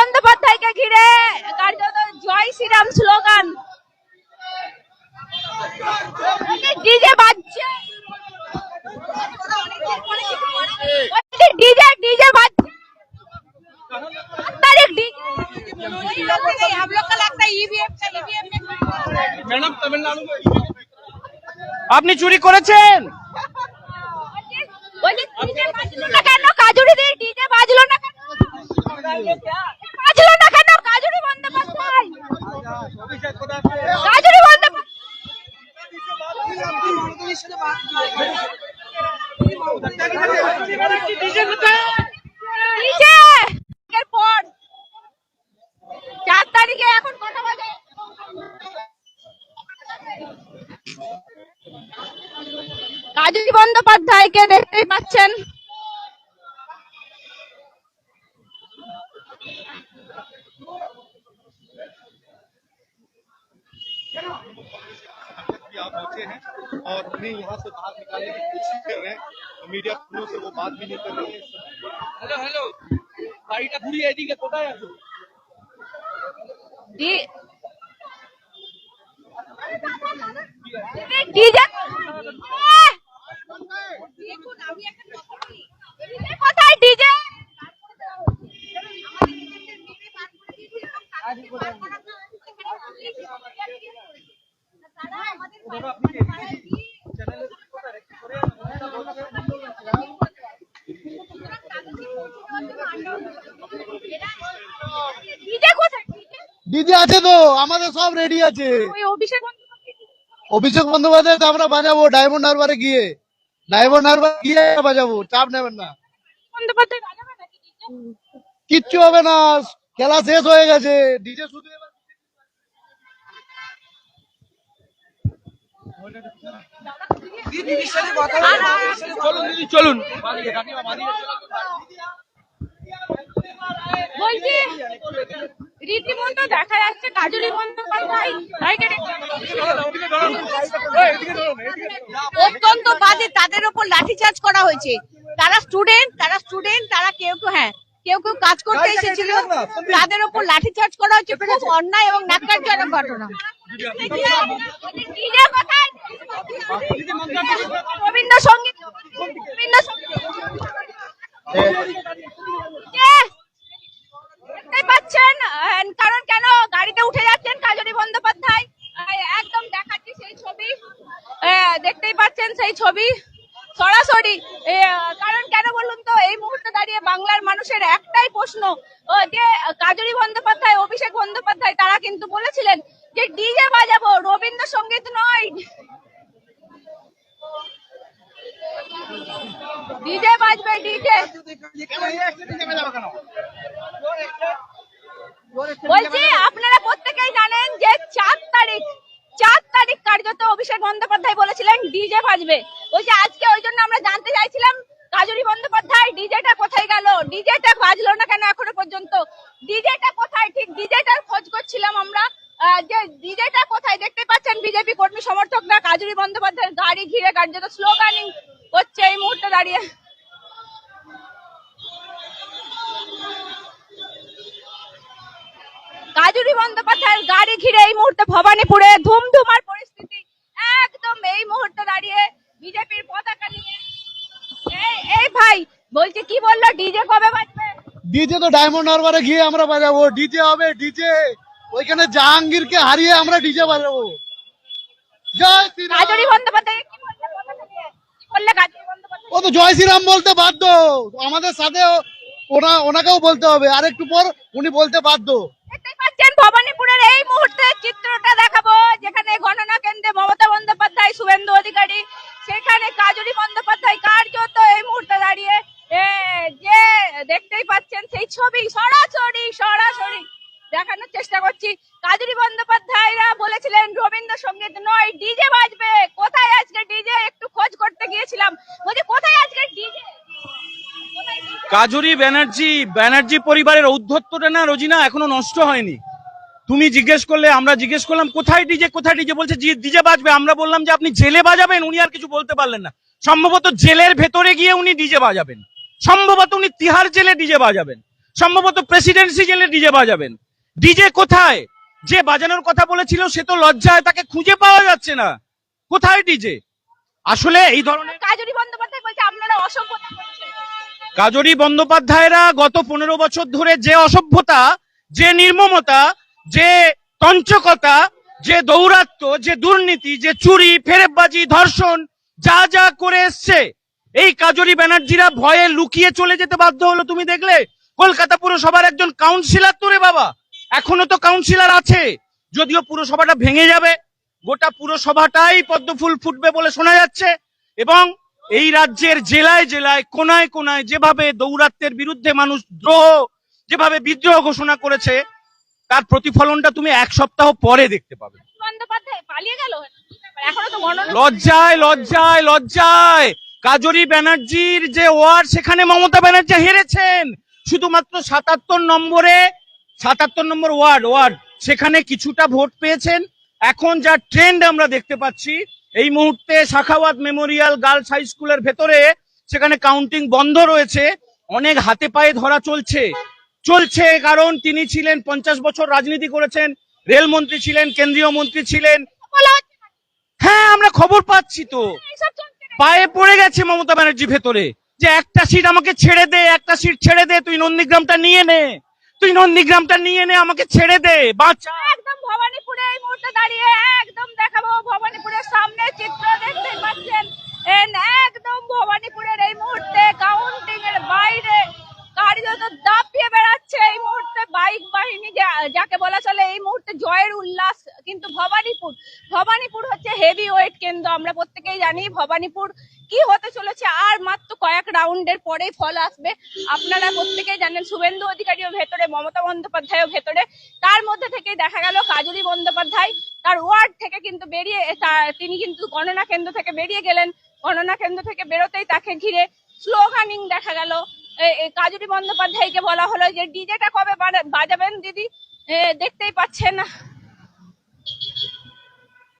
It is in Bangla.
বন্দ্যোপাধ্যায়কে ঘিরে কার্যত জয় শ্রীরাম স্লোগান। ডিজে বাজছে, ডিজে ডিজে বাজছে। আপনি চুরি করেছেন? কেন কাজুরি দিয়ে ডিজে বাজলো না কেন? বাজলো না কেন? কাজুরি বন্দ্যোপাধ্যায়, কাজুরি বন্দ্যোপাধ্যায় পর 4 তারিখে এখন কটা বাজে? কাজুরি বন্দ্যোপাধ্যায়কে দেখতেই পাচ্ছেন। आप पहुंचे हैं और उन्हें यहाँ से बाहर निकालने की कोशिश कर रहे हैं, मीडिया कर्मियों से वो बात भी नहीं कर रहे हैं। হ্যালো হ্যালো, গাড়িটা ঘুরিয়ে এদিকে, কোথায় আছো? ডিজে কোথায়? ডিজে ডিজে আছে তো, আমাদের সব রেডি আছে। অভিষেক বন্দ্যোপাধ্যায় তো আমরা বাজাবো ডায়মন্ড হারবারে গিয়ে, বাজাবো, চাপ নেবেন না। কিচ্ছু হবে না, খেলা শেষ হয়ে গেছে। ডিজে শুধু চলুন। বলছি রীতিমতো দেখা যাচ্ছে কাজুরি বন্দ্যোপাধ্যায় অত্যন্ত বাজে, তাদের উপর লাঠিচার্জ করা হয়েছে। তারা স্টুডেন্ট, তারা কেউ কেউ কাজ করতে এসেছিল, তাদের উপর লাঠিচার্জ করা হচ্ছে। খুব অন্যায় এবং ন্যাক্কারজনক ঘটনা। রবীন্দ্রসঙ্গীত পাচ্ছেন, কারণ কেন গাড়িতে উঠে যাচ্ছেন কাজুরি বন্দ্যোপাধ্যায়। একদম দেখাচ্ছি সেই ছবি, দেখতেই পাচ্ছেন সেই ছবি সরাসরি। কারণ কেন বলুন তো, এই মুহূর্তে দাঁড়িয়ে বাংলার মানুষের একটাই প্রশ্ন যে কাজুরি বন্দ্যোপাধ্যায়, অভিষেক বন্দ্যোপাধ্যায় তারা কিন্তু বলেছিলেন যে ডিজে বাজাবো, রবীন্দ্রসঙ্গীত নয়। ডিজে বাজবে, ডিজে। বলছি আপনারা প্রত্যেকেই জানেন যে 4 তারিখ কার্যত অভিষেক বন্দ্যোপাধ্যায় বলেছিলেন ডিজে বাজবে। ওই যে আজকে ওই জন্য আমরা জানতে চাইছিলাম কাজুরি বন্দ্যোপাধ্যায় ডিজেটা কোথায় গেল, ডিজেটা বাজলো না কেন এখনো পর্যন্ত, ডিজেটা কোথায়? ঠিক ডিজেটার খোঁজ করছিলাম আমরা, যে ডিজেটা কোথায়। দেখতে পাচ্ছেন বিজেপি কর্মী সমর্থকরা কাজুরি বন্দ্যোপাধ্যায়ের গাড়ি ঘিরে কার্যত স্লোগানিং হচ্ছে এই মুহূর্তে দাঁড়িয়ে। কাজুরি বন্দ্যোপাধ্যায়ের গাড়ি ঘিরে এই মুহূর্তে ভবানীপুরে ধুমধুমার পরিস্থিতি। একদম এই মুহূর্তে দাঁড়িয়ে বিজেপির পতাকা নিয়ে। এই ভাই বলছে, কি বললো ডিজে কবে বাজবে? ডিজে তো ডায়মন্ড হারবারে গিয়ে আমরা বাজাবো, ডিজে হবে ডিজে। ওইখানে জাহাঙ্গীরকে হারিয়ে আমরা ডিজে বাজাবো। জয় শ্রীরাম। কাজুরি বন্দ্যোপাধ্যায় কি বললে? ও তো জয় শ্রীরাম বলতে বাধ্য, আমাদের সাথে ওনাকেও বলতে হবে, আরেকটু পর উনি বলতে বাধ্য। দেখতেই পাচ্ছেন ভবানীপুরের এই মুহূর্তে চিত্রটা দেখাবো, যেখানে গণনা কেন্দ্রে মমতা বন্দ্যোপাধ্যায়, শুভেন্দু অধিকারী, সেখানে কাজুরি বন্দ্যোপাধ্যায় কার্যত এই মুহূর্তে দাঁড়িয়ে যে দেখতেই পাচ্ছেন সেই ছবি সরাসরি দেখানোর চেষ্টা করছি। কাজুরি বন্দ্যোপাধ্যায়রা বলেছিলেন রবীন্দ্রসঙ্গীত নয়, ডিজে বাজবে। কোথায় আজকে ডিজে? একটু খোঁজ করতে গিয়েছিলাম, বলছি কোথায় আজকে ডিজে? কাজুরি ব্যানার্জি পরিবারের ঔদ্ধত্যটা না রোজিনা এখনো নষ্ট হয়নি। তুমি জিজ্ঞেস করলে, আমরা জিজ্ঞেস করলাম কোথায় ডিজে, বলছে ডিজে বাজবে। আমরা বললাম যে আপনি জেলে বাজাবেন, উনি আর কিছু বলতে পারলেন না। সম্ভবত জেলের ভেতরে গিয়ে উনি ডিজে বাজাবেন, সম্ভবত উনি তিহার জেলে ডিজে বাজাবেন। সম্ভবত প্রেসিডেন্সি জেলে ডিজে বাজাবেন। ডিজে কোথায়? যে বাজানোর কথা বলেছিল সে তো লজ্জায় তাকে খুঁজে পাওয়া যাচ্ছে না। কোথায় ডিজে? আসলে এই ধরনের কাজরি বন্দ্যোপাধ্যায় বলছে আপনারা অসভ্যতা করছেন। কাজরি বন্দ্যোপাধ্যায়রা গত 15 বছর ধরে যে অসভ্যতা, যে নির্মমতা, যে তঞ্চকতা, যে দৌরাত্ম্য, যে দুর্নীতি, যে চুরি, ফেরেববাজি, ধর্ষণ যা যা করে এসছে, এই কাজরি ব্যানার্জিরা ভয়ে লুকিয়ে চলে যেতে বাধ্য হলো। তুমি দেখলে কলকাতা পুরসভার একজন কাউন্সিলর তো রে বাবা, এখনো তো কাউন্সিলর আছে, যদিও পুরসভাটা ভেঙে যাবে, গোটা পুরসভাটাই পদ্মফুল ফুটবে বলে শোনা যাচ্ছে। এবং এই রাজ্যের জেলায় জেলায় কোনায় কোনায় যেভাবে দৌরাত্ম্যের বিরুদ্ধে মানুষ যেভাবে বিদ্রোহ ঘোষণা করেছে, তার প্রতিফলনটা তুমি এক সপ্তাহ পরে দেখতে পাবে। বন্দ্যোপাধ্যায় পালিয়ে গেল, এখনো তো গণনা। লজ্জায় লজ্জায় লজ্জায় কাজরি ব্যানার্জির যে ওয়ার্ড, সেখানে মমতা ব্যানার্জি হেরেছেন শুধুমাত্র 77 নম্বর ওয়ার্ড, সেখানে কিছুটা ভোট পেয়েছেন। এখন যা ট্রেন্ড আমরা দেখতে পাচ্ছি, এই মুহূর্তে শাখাওয়াত মেমোরিয়াল গার্লস হাই স্কুলের ভেতরে সেখানে কাউন্টিং বন্ধ রয়েছে। অনেক হাতে পায়ে ধরা চলছে, কারণ তিনি ছিলেন 50 বছর রাজনীতি করেছেন, রেলমন্ত্রী ছিলেন, কেন্দ্রীয় মন্ত্রী ছিলেন। হ্যাঁ, আমরা খবর পাচ্ছি তো, পায়ে পড়ে গেছে মমতা ব্যানার্জি ভেতরে, যে একটা সিট আমাকে ছেড়ে দে, একটা সিট ছেড়ে দে, তুই নন্দীগ্রামটা নিয়ে নে, আমাকে ছেড়ে দে, বাঁচা। একদম ভবানীপুরে এই মুহূর্তে দাঁড়িয়ে একদম দেখাবো ভবানীপুরের সামনে চিত্র দেখতে পাচ্ছেন। একদম ভবানীপুরের এই মুহূর্তে কাউন্টিং এর বাইরে কার্যত দাপিয়ে বেড়াচ্ছে এই মুহূর্তে বাইক বাহিনী, যাকে বলা চলে এই মুহূর্তে জয়ের উল্লাস। কিন্তু ভবানীপুর হচ্ছে হেভি ওয়েট কেন্দ্র, আমরা প্রত্যেকেই জানি ভবানীপুর কি হতে চলেছে। আর মাত্র কয়েক রাউন্ডের পরেই ফল আসবে। আপনারা প্রত্যেকেই জানেন শুভেন্দু অধিকারীও ভেতরে, মমতা বন্দ্যোপাধ্যায়ও ভেতরে। তার মধ্যে থেকেই দেখা গেল কাজরি বন্দ্যোপাধ্যায় তার ওয়ার্ড থেকে কিন্তু বেরিয়ে, তিনি কিন্তু গণনা কেন্দ্র থেকে বেরিয়ে গেলেন। গণনা কেন্দ্র থেকে বেরোতেই তাকে ঘিরে স্লোগানিং দেখা গেল। কাজরি বন্দ্যোপাধ্যায়কে বলা হলো যে ডিজেটা কবে বাজাবেন দিদি, দেখতেই পাচ্ছেন